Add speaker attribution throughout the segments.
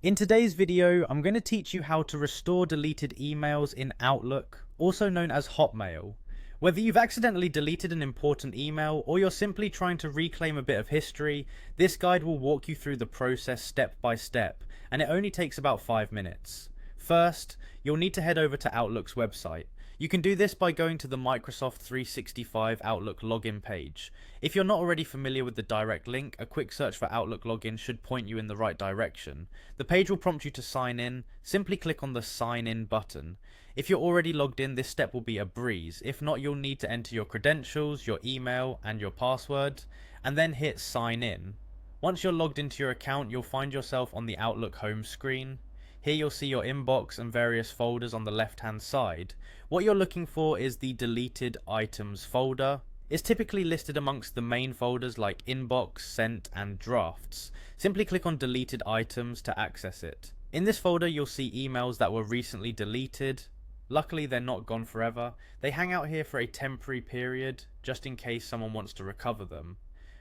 Speaker 1: In today's video, I'm going to teach you how to restore deleted emails in Outlook, also known as Hotmail. Whether you've accidentally deleted an important email or you're simply trying to reclaim a bit of history, this guide will walk you through the process step by step, and it only takes about 5 minutes. First, you'll need to head over to Outlook's website. You can do this by going to the Microsoft 365 Outlook login page. If you're not already familiar with the direct link, a quick search for Outlook login should point you in the right direction. The page will prompt you to sign in. Simply click on the sign in button. If you're already logged in, this step will be a breeze. If not, you'll need to enter your credentials, your email, and your password, and then hit sign in. Once you're logged into your account, you'll find yourself on the Outlook home screen. Here you'll see your inbox and various folders on the left hand side. What you're looking for is the deleted items folder. It's typically listed amongst the main folders like inbox, sent, and drafts. Simply click on deleted items to access it. In this folder you'll see emails that were recently deleted. Luckily they're not gone forever. They hang out here for a temporary period, just in case someone wants to recover them.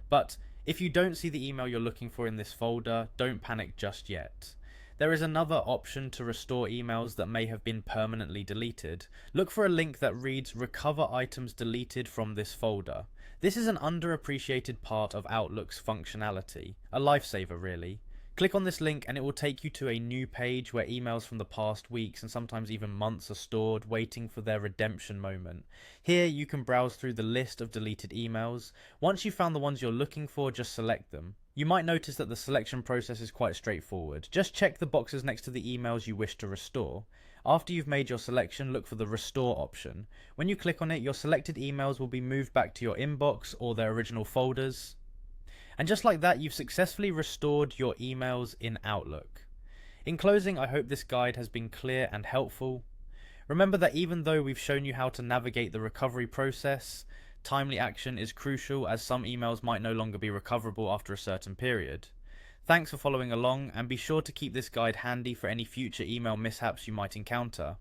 Speaker 1: But if you don't see the email you're looking for in this folder, don't panic just yet. There is another option to restore emails that may have been permanently deleted. Look for a link that reads "Recover items deleted from this folder." This is an underappreciated part of Outlook's functionality. A lifesaver, really. Click on this link and it will take you to a new page where emails from the past weeks and sometimes even months are stored, waiting for their redemption moment. Here you can browse through the list of deleted emails. Once you've found the ones you're looking for, just select them. You might notice that the selection process is quite straightforward. Just check the boxes next to the emails you wish to restore. After you've made your selection, look for the restore option. When you click on it, your selected emails will be moved back to your inbox or their original folders. And just like that, you've successfully restored your emails in Outlook. In closing, I hope this guide has been clear and helpful. Remember that even though we've shown you how to navigate the recovery process, timely action is crucial, as some emails might no longer be recoverable after a certain period. Thanks for following along, and be sure to keep this guide handy for any future email mishaps you might encounter.